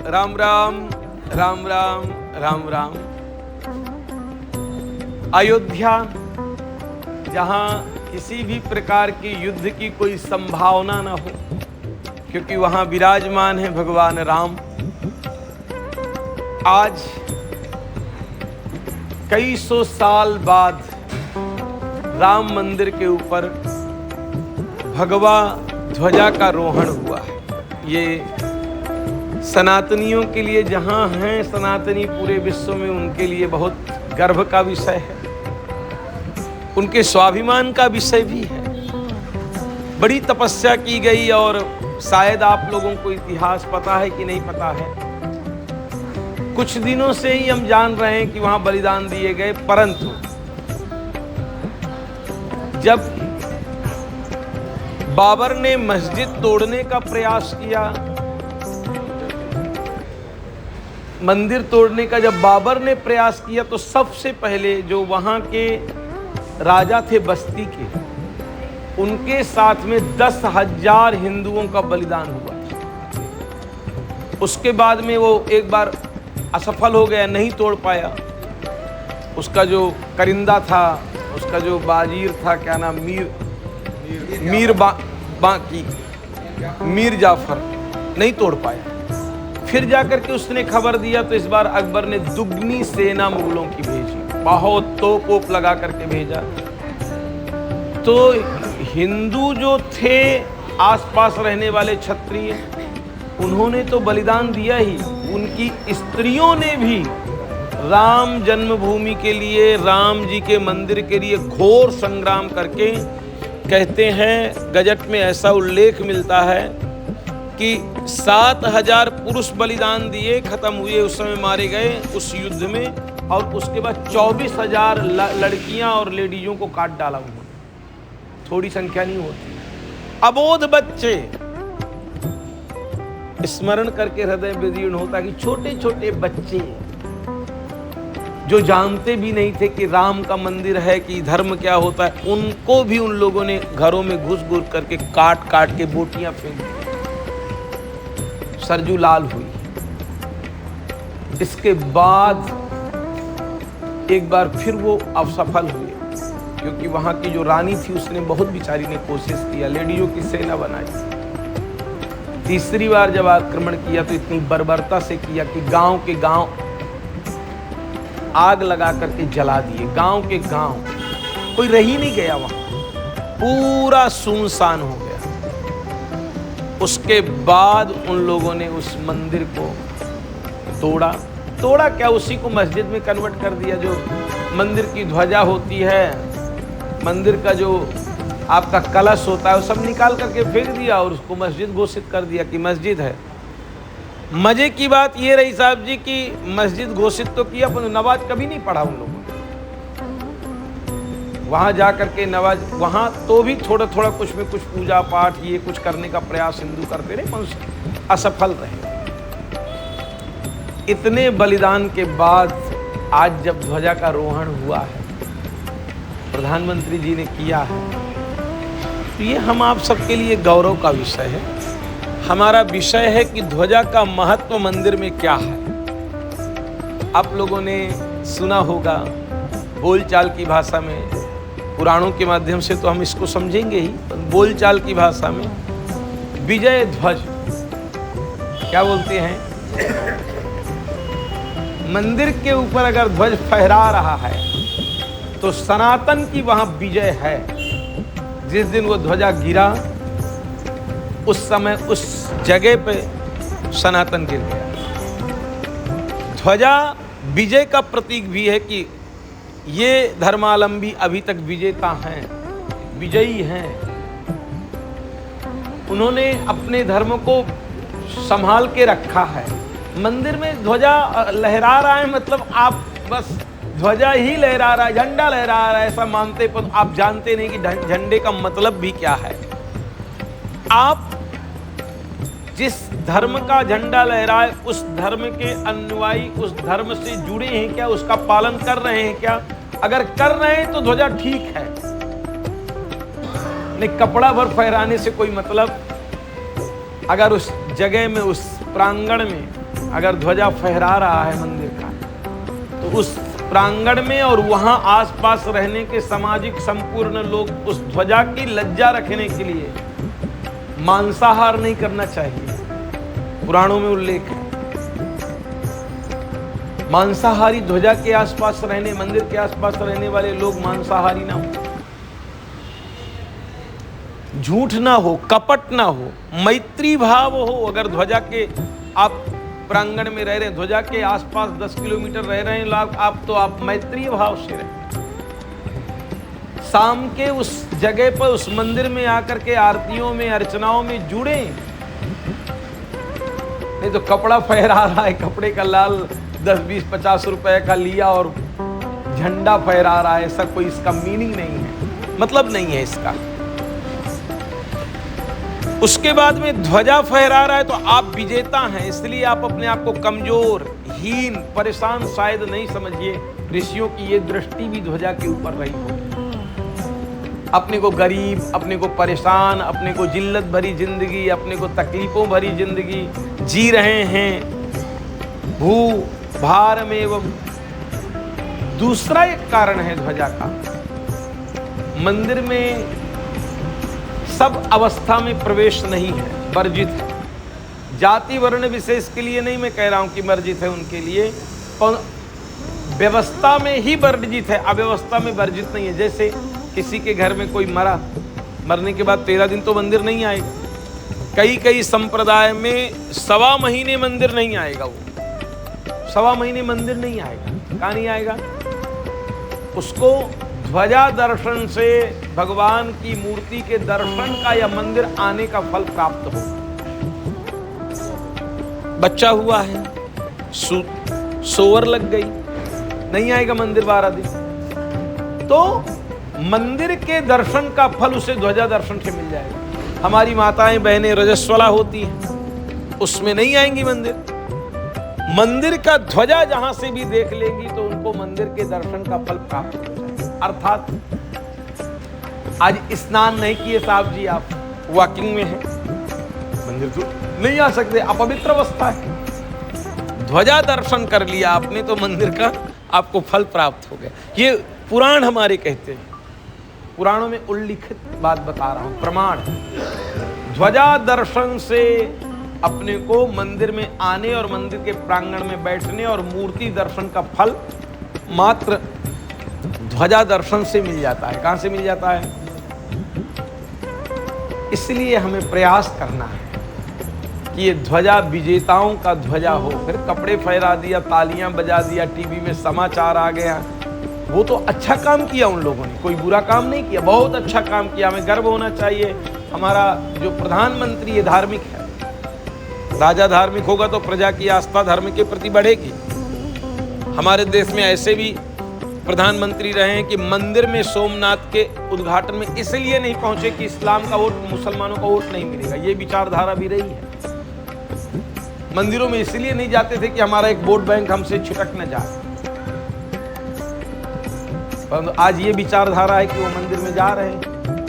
राम राम राम राम राम राम। अयोध्या, जहां किसी भी प्रकार के युद्ध की कोई संभावना न हो, क्योंकि वहां विराजमान है भगवान राम। आज कई सौ साल बाद राम मंदिर के ऊपर भगवा ध्वजा का रोहण हुआ है। ये सनातनियों के लिए, जहां हैं सनातनी पूरे विश्व में, उनके लिए बहुत गर्व का विषय है, उनके स्वाभिमान का विषय भी है। बड़ी तपस्या की गई और शायद आप लोगों को इतिहास पता है कि नहीं पता है। कुछ दिनों से ही हम जान रहे हैं कि वहां बलिदान दिए गए, परंतु जब बाबर ने मस्जिद तोड़ने का प्रयास किया, मंदिर तोड़ने का जब बाबर ने प्रयास किया, तो सबसे पहले जो वहां के राजा थे बस्ती के, उनके साथ में 10,000 हिंदुओं का बलिदान हुआ था। उसके बाद में वो एक बार असफल हो गया, नहीं तोड़ पाया। उसका जो करिंदा था, उसका जो बाजीर था, क्या नाम, मीर जाफर, नहीं तोड़ पाया। फिर जाकर के उसने खबर दिया, तो इस बार अकबर ने दुगनी सेना मुगलों की भेजी, बहुत तोप लगा करके भेजा। तो हिंदू जो थे आसपास रहने वाले क्षत्रिय, उन्होंने तो बलिदान दिया ही, उनकी स्त्रियों ने भी राम जन्मभूमि के लिए, राम जी के मंदिर के लिए घोर संग्राम करके, कहते हैं गजट में ऐसा उल्लेख मिलता है कि 7,000 पुरुष बलिदान दिए, खत्म हुए, उस समय मारे गए उस युद्ध में, और उसके बाद 24,000 लड़कियां और लेडीजों को काट डाला उन्होंने। थोड़ी संख्या नहीं होती। अबोध बच्चे, स्मरण करके हृदय विदीर्ण होता कि छोटे छोटे बच्चे जो जानते भी नहीं थे कि राम का मंदिर है, कि धर्म क्या होता है, उनको भी उन लोगों ने घरों में घुस करके काट के बोटियां फेंक दी। सरजू लाल हुई। इसके बाद एक बार फिर वो असफल हुए, क्योंकि वहां की जो रानी थी, उसने बहुत बेचारी ने कोशिश किया, लेडीजों की सेना बनाई। तीसरी बार जब आक्रमण किया तो इतनी बर्बरता से किया कि गांव के गांव आग लगा करके जला दिए। गांव के गांव कोई रह ही नहीं गया, वहां पूरा सुनसान हो गया। उसके बाद उन लोगों ने उस मंदिर को तोड़ा क्या, उसी को मस्जिद में कन्वर्ट कर दिया। जो मंदिर की ध्वजा होती है, मंदिर का जो आपका कलश होता है, वो सब निकाल करके फेंक दिया और उसको मस्जिद घोषित कर दिया कि मस्जिद है। मजे की बात ये रही साहब जी कि मस्जिद घोषित तो किया, पर नमाज कभी नहीं पढ़ा उन लोगों ने। वहां जाकर के नमाज, वहां तो भी थोड़ा कुछ में कुछ पूजा पाठ, ये कुछ करने का प्रयास हिंदू करते रहे, पर असफल रहे। इतने बलिदान के बाद आज जब ध्वजा का रोहण हुआ है, प्रधानमंत्री जी ने किया है, तो ये हम आप सबके लिए गौरव का विषय है। हमारा विषय है कि ध्वजा का महत्व मंदिर में क्या है। आप लोगों ने सुना होगा बोलचाल की भाषा में, पुराणों के माध्यम से तो हम इसको समझेंगे ही, बोलचाल की भाषा में विजय ध्वज क्या बोलते हैं। मंदिर के ऊपर अगर ध्वज फहरा रहा है तो सनातन की वहां विजय है। जिस दिन वो ध्वजा गिरा, उस समय उस जगह पे सनातन गिर गया। ध्वजा विजय का प्रतीक भी है कि ये धर्मावलंबी अभी तक विजेता हैं, विजयी हैं। उन्होंने अपने धर्म को संभाल के रखा है। मंदिर में ध्वजा लहरा रहा है, मतलब आप बस ध्वजा ही लहरा रहा है, झंडा लहरा रहा है ऐसा मानते, पर आप जानते नहीं कि झंडे का मतलब भी क्या है। आप जिस धर्म का झंडा लहराए, उस धर्म के अनुयायी उस धर्म से जुड़े हैं क्या, उसका पालन कर रहे हैं क्या? अगर कर रहे हैं तो ध्वजा ठीक है, नहीं कपड़ा भर फहराने से कोई मतलब। अगर उस जगह में, उस प्रांगण में अगर ध्वजा फहरा रहा है मंदिर का, तो उस प्रांगण में और वहां आसपास रहने के सामाजिक संपूर्ण लोग उस ध्वजा की लज्जा रखने के लिए मांसाहार नहीं करना चाहिए। पुराणों में उल्लेख है, मांसाहारी ध्वजा के आसपास रहने, मंदिर के आसपास रहने वाले लोग मांसाहारी ना हो, झूठ ना हो, कपट ना हो, मैत्री भाव हो। अगर ध्वजा के आप प्रांगण में रह रहे, ध्वजा के आसपास 10 किलोमीटर रह रहे हैं लोग, आप मैत्री भाव से रहे। शाम के उस जगह पर, उस मंदिर में आकर के आरतियों में, अर्चनाओं में जुड़े। नहीं तो कपड़ा फहरा रहा है, कपड़े का लाल 10, 20, 50 रुपए का लिया और झंडा फहरा रहा है, ऐसा कोई इसका मीनिंग नहीं है, मतलब नहीं है इसका। उसके बाद में ध्वजा फहरा रहा है तो आप विजेता हैं, इसलिए आप अपने आप को कमजोर, हीन, परेशान शायद नहीं समझिए। ऋषियों की ये दृष्टि भी ध्वजा के ऊपर रही हो। अपने को गरीब, अपने को परेशान, अपने को जिल्लत भरी जिंदगी, अपने को तकलीफों भरी जिंदगी जी रहे हैं, भू भार में। एवं दूसरा एक कारण है ध्वजा का, मंदिर में सब अवस्था में प्रवेश नहीं है, वर्जित है। जाति वर्ण विशेष के लिए नहीं मैं कह रहा हूं कि वर्जित है उनके लिए, पर व्यवस्था में ही वर्जित है, अव्यवस्था में वर्जित नहीं है। जैसे किसी के घर में कोई मरा, मरने के बाद 13 दिन तो मंदिर नहीं आएगा। कई संप्रदाय में 1.25 महीने मंदिर नहीं आएगा, वो 1.25 महीने मंदिर नहीं आएगा। कहाँ नहीं आएगा? उसको ध्वजा दर्शन से भगवान की मूर्ति के दर्शन का या मंदिर आने का फल प्राप्त हो। बच्चा हुआ है, सोवर लग गई, नहीं आएगा मंदिर 12 दिन, तो मंदिर के दर्शन का फल उसे ध्वजा दर्शन से मिल जाएगा। हमारी माताएं बहनें रजस्वला होती हैं, उसमें नहीं आएंगी मंदिर। मंदिर का ध्वजा जहां से भी देख लेंगी तो उनको मंदिर के दर्शन का फल प्राप्त हो जाएगा। अर्थात आज स्नान नहीं किए साहब जी, आप वॉकिंग में हैं, मंदिर को नहीं आ सकते, अपवित्र अवस्था है। ध्वजा दर्शन कर लिया आपने तो मंदिर का आपको फल प्राप्त हो गया। ये पुराण हमारे कहते हैं, पुराणों में उल्लिखित बात बता रहा हूं, प्रमाण। ध्वजा दर्शन से अपने को मंदिर में आने और मंदिर के प्रांगण में बैठने और मूर्ति दर्शन का फल मात्र ध्वजा दर्शन से मिल जाता है। कहां से मिल जाता है? इसलिए हमें प्रयास करना है कि ये ध्वजा विजेताओं का ध्वजा हो। फिर कपड़े फहरा दिया, तालियां बजा दिया, टीवी में समाचार आ गया, वो तो अच्छा काम किया उन लोगों ने, कोई बुरा काम नहीं किया, बहुत अच्छा काम किया। हमें गर्व होना चाहिए। हमारा जो प्रधानमंत्री है धार्मिक है, राजा धार्मिक होगा तो प्रजा की आस्था धर्म के प्रति बढ़ेगी। हमारे देश में ऐसे भी प्रधानमंत्री रहे हैं कि मंदिर में सोमनाथ के उद्घाटन में इसलिए नहीं पहुंचे कि इस्लाम का वोट, मुसलमानों का वोट नहीं मिलेगा, ये विचारधारा भी रही है। मंदिरों में इसलिए नहीं जाते थे कि हमारा एक वोट बैंक हमसे छिटक न जाए, परंतु आज ये विचारधारा है कि वो मंदिर में जा रहे हैं।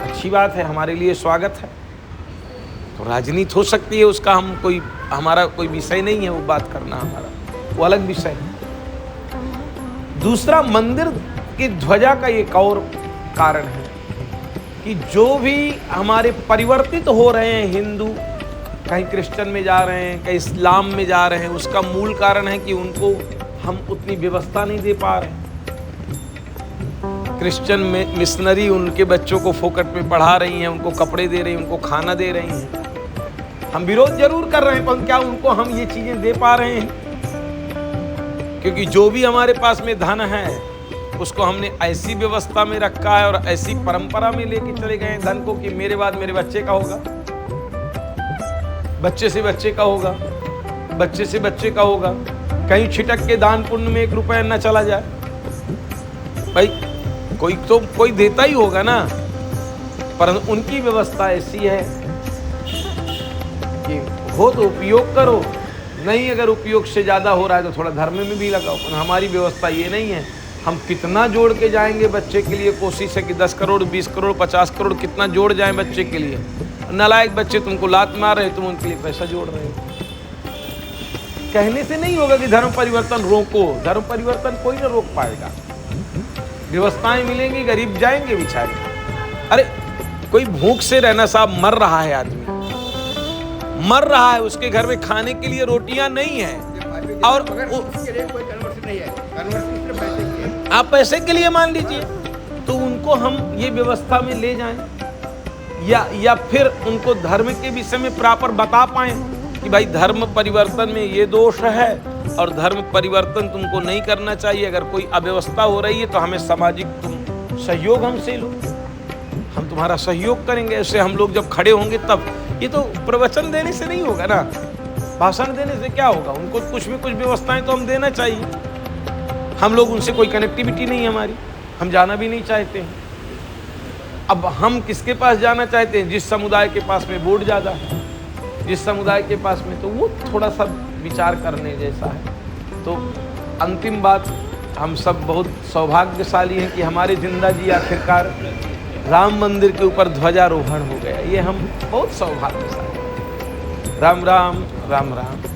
अच्छी बात है, हमारे लिए स्वागत है। तो राजनीति हो सकती है, उसका हम कोई, हमारा कोई विषय नहीं है वो बात करना, हमारा वो अलग विषय है। दूसरा, मंदिर की ध्वजा का एक और कारण है कि जो भी हमारे परिवर्तित हो रहे हैं हिंदू, कहीं क्रिश्चियन में जा रहे हैं, कहीं इस्लाम में जा रहे हैं, उसका मूल कारण है कि उनको हम उतनी व्यवस्था नहीं दे पा रहे। क्रिश्चियन में मिशनरी उनके बच्चों को फोकट में पढ़ा रही हैं, उनको कपड़े दे रही हैं, उनको खाना दे रही हैं। हम विरोध जरूर कर रहे हैं, पर क्या उनको हम ये चीजें दे पा रहे हैं? क्योंकि जो भी हमारे पास में धन है उसको हमने ऐसी व्यवस्था में रखा है और ऐसी परंपरा में लेके चले गए धन को कि मेरे बाद मेरे बच्चे का होगा, बच्चे से बच्चे का होगा, बच्चे से बच्चे का होगा। कहीं छिटक के दान पुण्य में 1 रुपया न चला जाए। भाई कोई देता ही होगा ना, परंतु उनकी व्यवस्था ऐसी है कि हो तो उपयोग करो, नहीं अगर उपयोग से ज़्यादा हो रहा है तो थोड़ा धर्म में भी लगाओ। हमारी व्यवस्था ये नहीं है। हम कितना जोड़ के जाएंगे बच्चे के लिए, कोशिश है कि 10 करोड़ 20 करोड़ 50 करोड़ कितना जोड़ जाएं बच्चे के लिए। नालायक बच्चे तुमको लात मार रहे, तुम उनके लिए पैसा जोड़ रहे हो। कहने से नहीं होगा कि धर्म परिवर्तन रोको। धर्म परिवर्तन कोई ना रोक पाएगा। व्यवस्थाएं मिलेंगी, गरीब जाएंगे बेचारे। अरे कोई भूख से रहना साहब, मर रहा है आदमी, मर रहा है, उसके घर में खाने के लिए रोटियां नहीं है, और आप पैसे के लिए मान लीजिए, तो उनको हम ये व्यवस्था में ले जाएं, या फिर उनको धर्म के विषय में प्रॉपर बता पाएं कि भाई धर्म परिवर्तन में ये दोष है और धर्म परिवर्तन तुमको नहीं करना चाहिए। अगर कोई अव्यवस्था हो रही है तो हमें सामाजिक तुम सहयोग हमसे लो, हम तुम्हारा सहयोग करेंगे। ऐसे हम लोग जब खड़े होंगे तब। ये तो प्रवचन देने से नहीं होगा ना, भाषण देने से क्या होगा। उनको कुछ में कुछ व्यवस्थाएं तो हम देना चाहिए। हम लोग उनसे कोई कनेक्टिविटी नहीं है हमारी, हम जाना भी नहीं चाहते हैं। अब हम किसके पास जाना चाहते हैं? जिस समुदाय के पास में वोट ज़्यादा है, जिस समुदाय के पास में, तो वो थोड़ा सा विचार करने जैसा है। तो अंतिम बात, हम सब बहुत सौभाग्यशाली हैं कि हमारे जिंदा जी आखिरकार राम मंदिर के ऊपर ध्वजारोहण हो गया। ये हम बहुत सौभाग्यशाली। राम राम, राम राम।